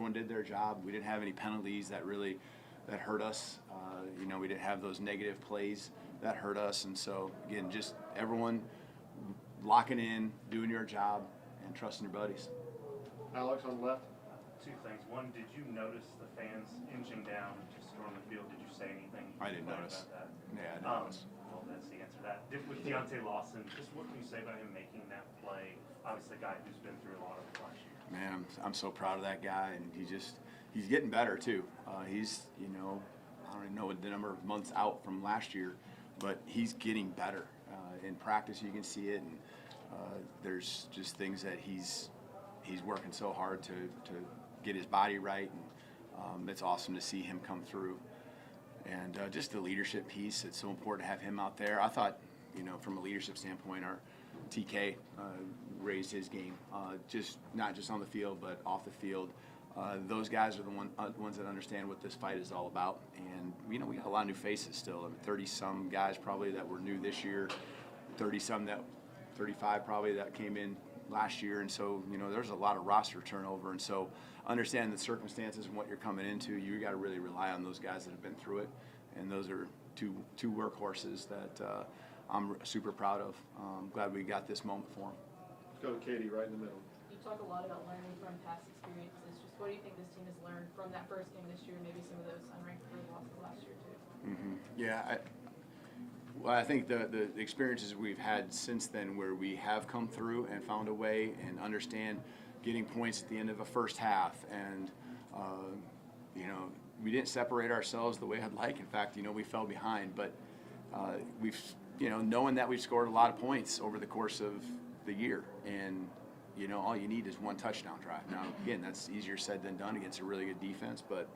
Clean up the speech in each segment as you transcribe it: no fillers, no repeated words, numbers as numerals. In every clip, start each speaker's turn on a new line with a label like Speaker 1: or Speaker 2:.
Speaker 1: everyone did their job. We didn't have any penalties that hurt us. We didn't have those negative plays that hurt us. And so, again, just everyone locking in, doing your job, and trusting your buddies.
Speaker 2: Alex on the left.
Speaker 3: Two things. One, did you notice the fans inching down to storm the field? Did you say anything?
Speaker 1: I didn't notice.
Speaker 3: About that?
Speaker 1: Yeah, I didn't notice.
Speaker 3: Well, that's the answer to that. With Deontay Lawson, just what can you say about him making that play? Obviously, a guy who's been through a lot of last year.
Speaker 1: Man, I'm so proud of that guy, and he's getting better too. He's, I don't even know the number of months out from last year, but he's getting better. In practice, you can see it, and there's just things that he's working so hard to get his body right, and it's awesome to see him come through. And just the leadership piece, it's so important to have him out there. I thought, from a leadership standpoint, our TK raised his game, not just on the field, but off the field. Those guys are the ones that understand what this fight is all about. And, we got a lot of new faces still. 30-some guys probably that were new this year, 35 probably that came in last year. And so, there's a lot of roster turnover. And so understanding the circumstances and what you're coming into, you got to really rely on those guys that have been through it. And those are two workhorses that I'm super proud of. Glad we got this moment for them.
Speaker 2: Let's go to Katie right in the middle.
Speaker 4: You talk a lot about learning from past experiences. Just what do you think this team has learned from that first game this year, maybe some of those unranked losses last year too?
Speaker 1: Mm-hmm. Yeah, I think the experiences we've had since then, where we have come through and found a way and understand getting points at the end of a first half, and we didn't separate ourselves the way I'd like. In fact, we fell behind, but we've knowing that we've scored a lot of points over the course of the year, and all you need is one touchdown drive. Now, again, that's easier said than done against a really good defense, but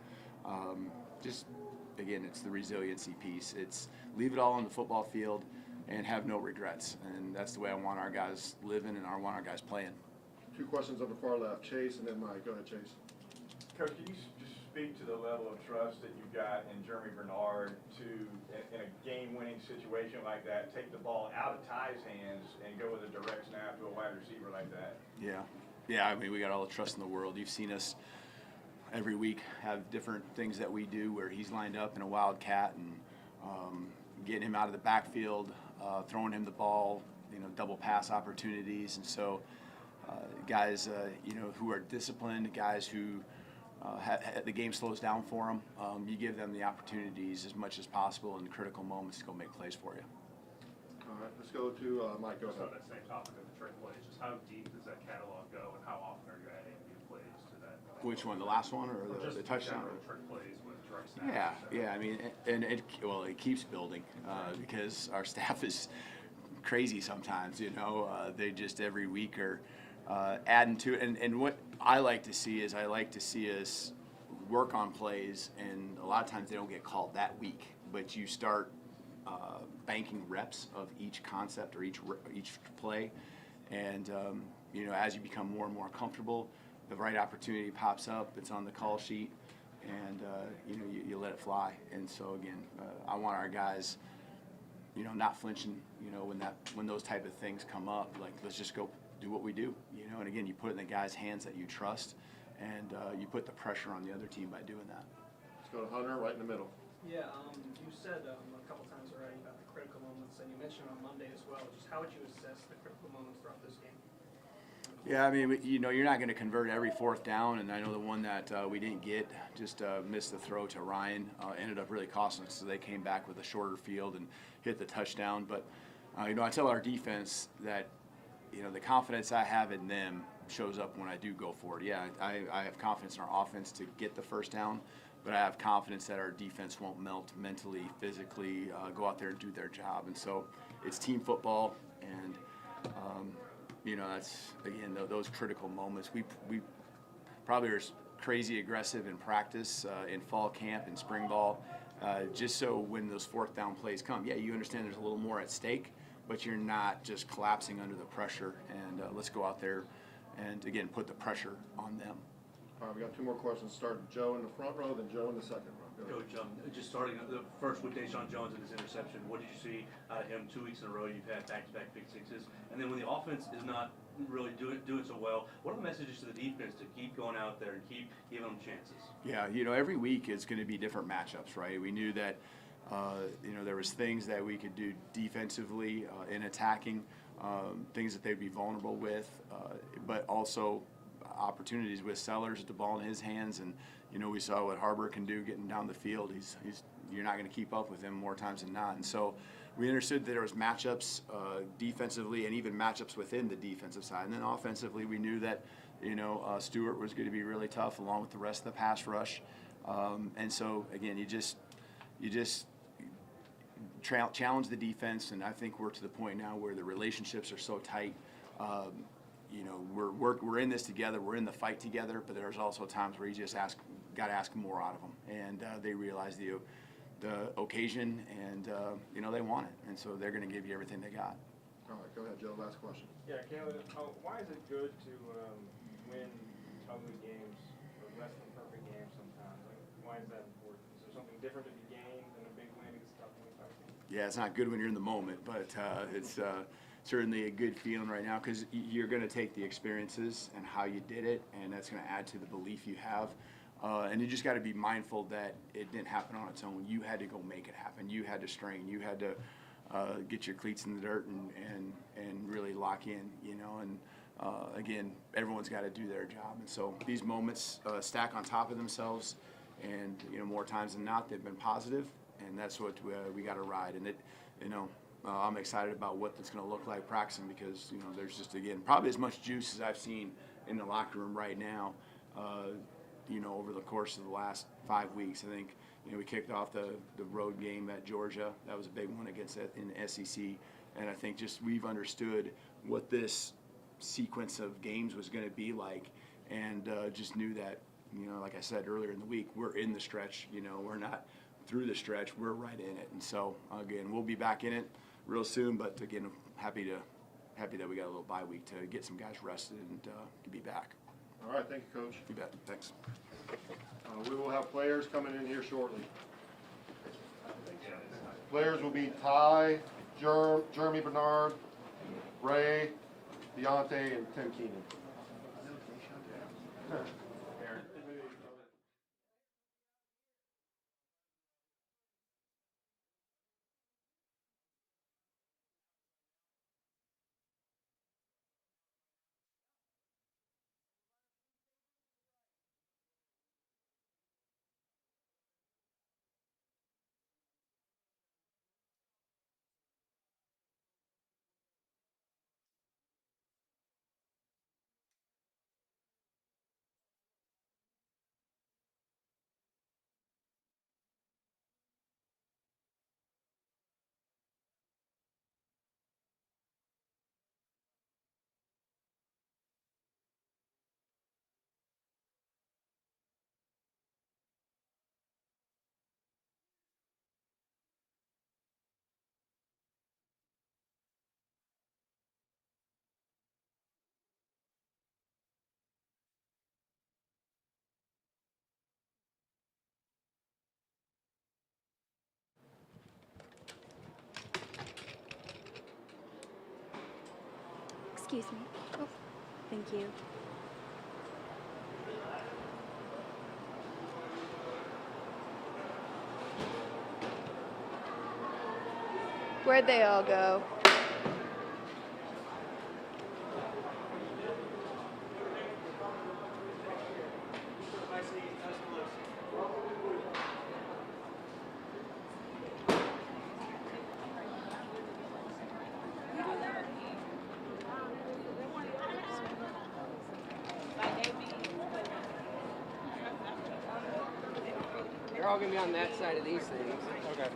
Speaker 1: again, it's the resiliency piece. It's leave it all on the football field and have no regrets, and that's the way I want our guys living and I want our guys playing.
Speaker 2: Two questions on the far left, Chase and then Mike. Go ahead, Chase.
Speaker 5: Coach, can you just speak to the level of trust that you've got in Jeremy Bernard to, in a game-winning situation like that, take the ball out of Ty's hands and go with a direct snap to a wide receiver like that?
Speaker 1: Yeah. We got all the trust in the world. You've seen us every week have different things that we do where he's lined up in a wildcat and getting him out of the backfield, throwing him the ball, double pass opportunities, and so guys, who are disciplined, guys who the game slows down for them. You give them the opportunities as much as possible in critical moments to go make plays for you.
Speaker 2: All right, let's go to Mike. Go
Speaker 3: Just
Speaker 2: ahead.
Speaker 3: on that same topic of the trick plays, just how deep does that catalog go, and how often are you adding new plays to that?
Speaker 1: Which one, the last one or the touchdown?
Speaker 3: General trick plays with direct snaps.
Speaker 1: Yeah. It keeps building because our staff is crazy sometimes. They just every week are adding to it. And what I like to see is us work on plays, and a lot of times they don't get called that week, but you start banking reps of each concept or each play, and as you become more and more comfortable, the right opportunity pops up. It's on the call sheet, and you let it fly. And so again, I want our guys, not flinching. When those type of things come up, like let's just go do what we do. And again, you put it in the guys' hands that you trust, and you put the pressure on the other team by doing that.
Speaker 2: Let's go to Hunter right in the middle.
Speaker 6: Yeah, you said a couple times already about the critical moments, and you mentioned on Monday as well. Just how would you assess the critical moments throughout this game?
Speaker 1: Yeah, you're not going to convert every fourth down, and I know the one that we didn't get, just missed the throw to Ryan, ended up really costing us, so they came back with a shorter field and hit the touchdown. But, I tell our defense that, the confidence I have in them shows up when I do go for it. Yeah, I have confidence in our offense to get the first down, but I have confidence that our defense won't melt mentally, physically, go out there and do their job. And so it's team football, and that's, again, those critical moments. We probably are crazy aggressive in practice, in fall camp and spring ball, just so when those fourth down plays come, you understand there's a little more at stake, but you're not just collapsing under the pressure. And let's go out there and, again, put the pressure on them.
Speaker 2: All right, we got two more questions. Start Joe in the front row, then Joe in the second row.
Speaker 7: Coach, just starting the first with Deshaun Jones and his interception, what did you see out of him 2 weeks in a row? You've had back-to-back pick sixes. And then when the offense is not really doing so well. What are the messages to the defense to keep going out there and keep giving them chances?
Speaker 1: Yeah, every week is going to be different matchups, right? We knew that, there was things that we could do defensively in attacking, things that they'd be vulnerable with, but also opportunities with Sellers, the ball in his hands, and we saw what Harbor can do getting down the field. He's you're not going to keep up with him more times than not, and so we understood that there was matchups defensively and even matchups within the defensive side, and then offensively we knew that Stewart was going to be really tough along with the rest of the pass rush, and so again you just challenge the defense, and I think we're to the point now where the relationships are so tight. We're in this together. We're in the fight together. But there's also times where you just got to ask more out of them, and they realize the occasion, and they want it, and so they're going to give you everything they got.
Speaker 2: All right, go ahead, Joe. Last question.
Speaker 8: Yeah, Caleb, why is it good to win ugly games or less than perfect games sometimes? Like, why is that important? Is there something different to be gained than a big win against a top 25 team?
Speaker 1: Yeah, it's not good when you're in the moment, but it's certainly a good feeling right now because you're going to take the experiences and how you did it, and that's going to add to the belief you have. And you just got to be mindful that it didn't happen on its own. You had to go make it happen. You had to strain. You had to get your cleats in the dirt and really lock in, and again, everyone's got to do their job. And so these moments stack on top of themselves, and more times than not, they've been positive, and that's what we got to ride. And I'm excited about what it's going to look like practicing because there's just again probably as much juice as I've seen in the locker room right now. Over the course of the last 5 weeks, I think we kicked off the road game at Georgia. That was a big one against in the SEC, and I think just we've understood what this sequence of games was going to be like, and just knew that like I said earlier in the week, we're in the stretch. We're not through the stretch, we're right in it, and so again we'll be back in it real soon. But again, happy that we got a little bye week to get some guys rested and to be back.
Speaker 2: All right, thank you, Coach.
Speaker 1: You bet. Thanks.
Speaker 2: We will have players coming in here shortly. Players will be Ty, Jeremy Bernard, Ray, Deontay, and Tim Keenan.
Speaker 9: Excuse me. Oh, thank you. Where'd they all go?
Speaker 10: They're all going to be on that side of these things. Okay.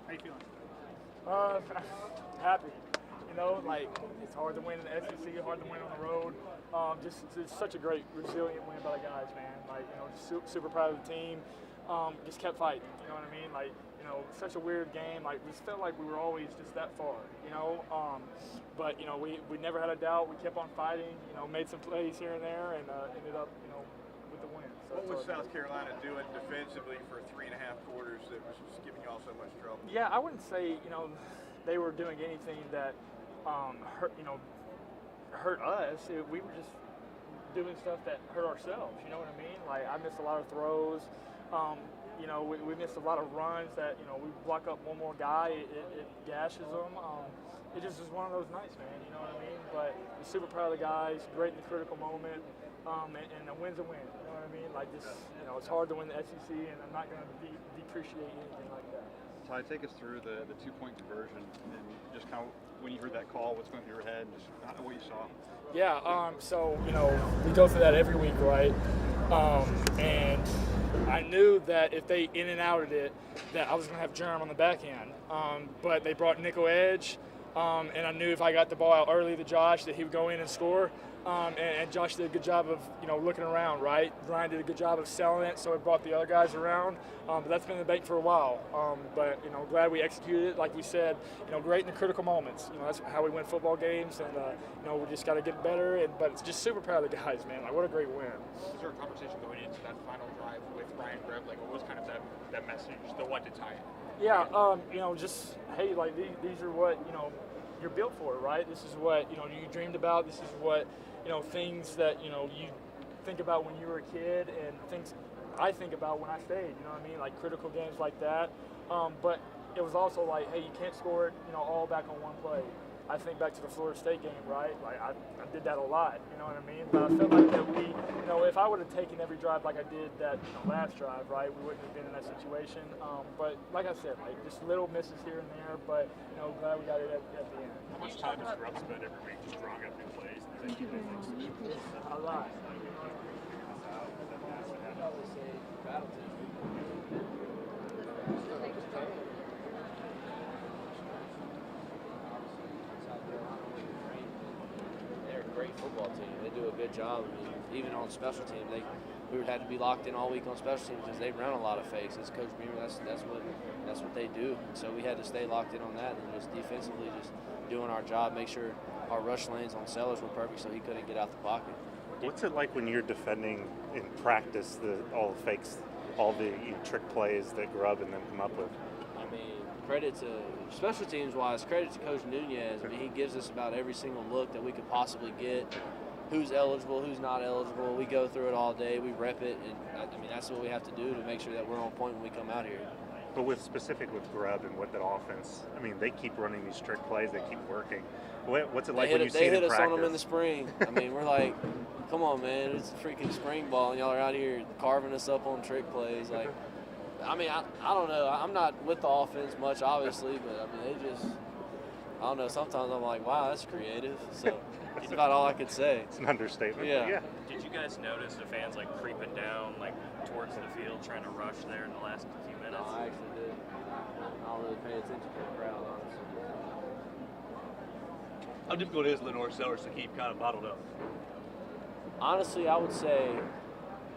Speaker 6: How you feeling?
Speaker 11: Happy. You know, like, it's hard to win in the SEC, hard to win on the road. Just it's such a great, resilient win by the guys, man. Like, you know, just super proud of the team. Just kept fighting, you know what I mean? Like, you know, such a weird game. Like, we just felt like we were always just that far, you know? But, you know, we never had a doubt. We kept on fighting, you know, made some plays here and there, and ended up, you know, with the win. So
Speaker 5: What was South Carolina doing defensively for 3.5 quarters that was just giving y'all so much trouble?
Speaker 11: Yeah, I wouldn't say, you know, they were doing anything that hurt us. We were just doing stuff that hurt ourselves. You know what I mean? Like, I missed a lot of throws. You know, we missed a lot of runs that, you know, we block up one more guy, it gashes them. It just is one of those nights, man. You know what I mean? But I'm super proud of the guys. Great in the critical moment. And a win's a win. You know what I mean? Like, this, you know, it's hard to win the SEC, and I'm not going to depreciate anything like that.
Speaker 12: Ty, take us through the 2-point conversion and just kind of when you heard that call, what's going through your head, and just what you saw.
Speaker 11: Yeah, so, you know, we go through that every week, right? And I knew that if they in and outed it, that I was going to have Germ on the back end. But they brought nickel edge, and I knew if I got the ball out early to Josh that he would go in and score. And Josh did a good job of, you know, looking around, right? Ryan did a good job of selling it, so it brought the other guys around. But that's been the bank for a while. But, you know, glad we executed it. Like we said, you know, great in the critical moments. You know, that's how we win football games. And, you know, we just got to get better. But it's just super proud of the guys, man. Like, what a great win.
Speaker 13: Was there a conversation going into that final drive with Ryan Greb? Like, what was kind of that message, the what to tie it?
Speaker 11: Yeah, you know, just, hey, like, these are what, you know, you're built for, right? This is what, you know, you dreamed about. This is what, you know, things that, you know, you think about when you were a kid and things I think about when I stayed, you know what I mean? Like critical games like that. But it was also like, hey, you can't score it, you know, all back on one play. I think back to the Florida State game, right? Like I did that a lot, you know what I mean? But I felt like that we, you know, if I would have taken every drive like I did that, you know, last drive, right, we wouldn't have been in that situation. But like I said, like just little misses here and there, but, you know, glad we got it at the end.
Speaker 13: How much time does Grub spend every week just drawing up new plays?
Speaker 11: A lot.
Speaker 10: They're a great football team. They do a good job. I mean, even on special teams, we would have to be locked in all week on special teams because they run a lot of fakes. As Coach Beamer, that's what they do. So we had to stay locked in on that and just defensively just doing our job, make sure our rush lanes on Sellers were perfect so he couldn't get out the pocket.
Speaker 14: What's it like when you're defending in practice all the fakes, all the trick plays that Grubb and them come up with?
Speaker 10: I mean, credit to special teams wise, credit to Coach Nunez. I mean, he gives us about every single look that we could possibly get. Who's eligible, who's not eligible. We go through it all day. We rep it, and I mean that's what we have to do to make sure that we're on point when we come out here.
Speaker 14: But with Grubb and with that offense, I mean, they keep running these trick plays. They keep working. What's it like when you see it in practice?
Speaker 10: They hit us on them in the spring. I mean, we're like, come on, man, it's a freaking spring ball, and y'all are out here carving us up on trick plays. Like, I mean, I don't know. I'm not with the offense much, obviously, but I mean, I don't know. Sometimes I'm like, wow, that's creative. So that's about all I could say.
Speaker 14: It's an understatement.
Speaker 10: Yeah.
Speaker 15: Did you guys notice the fans like creeping down like towards the field, trying to rush there in the last few minutes?
Speaker 10: No, I actually did. I don't really pay attention to the crowd, honestly.
Speaker 7: How difficult is Lenore Sellers to keep kind of bottled up?
Speaker 10: Honestly, I would say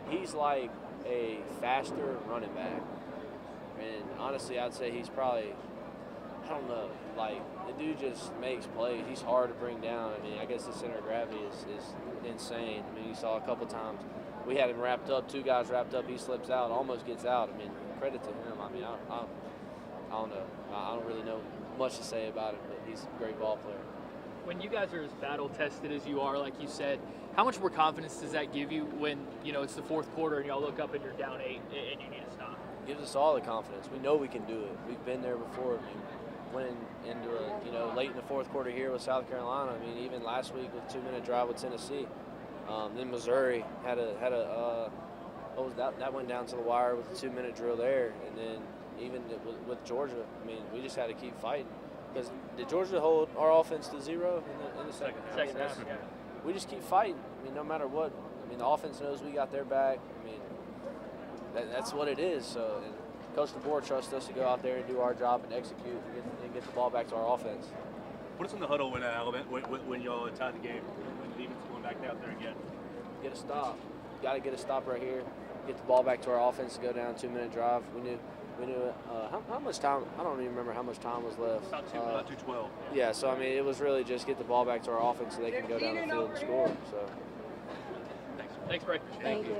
Speaker 10: he's like a faster running back. And honestly, I'd say he's probably, I don't know, like the dude just makes plays. He's hard to bring down. I mean, I guess his center of gravity is insane. I mean, you saw a couple times. We had him wrapped up, two guys wrapped up, he slips out, almost gets out. I mean, credit to him. I mean, I don't know. I don't really know much to say about him, but he's a great ball player.
Speaker 16: When you guys are as battle-tested as you are, like you said, how much more confidence does that give you when, you know, it's the fourth quarter and y'all look up and you're down 8 and you need to stop?
Speaker 10: It gives us all the confidence. We know we can do it. We've been there before. I mean, went into late in the fourth quarter here with South Carolina. I mean, even last week with 2-minute drive with Tennessee. Then Missouri had a what was that? That went down to the wire with a 2-minute drill there. And then even with Georgia, I mean, we just had to keep fighting. Because did Georgia hold our offense to 0 in the second half?
Speaker 16: Second half, yeah.
Speaker 10: We just keep fighting. I mean, no matter what. I mean, the offense knows we got their back. I mean, that's what it is. So, and Coach DeBoer trusts us to go out there and do our job and execute and get the ball back to our offense.
Speaker 7: What's in the huddle when y'all tie the game? When the defense is going back out there again?
Speaker 10: Get a stop. Got to get a stop right here. Get the ball back to our offense to go down 2-minute drive. We knew how much time. I don't even remember how much time was left.
Speaker 7: About 2:12.
Speaker 10: Yeah, so I mean, it was really just get the ball back to our offense so they can go down the field and score. So.
Speaker 16: Thanks, Bray.
Speaker 9: Thank you.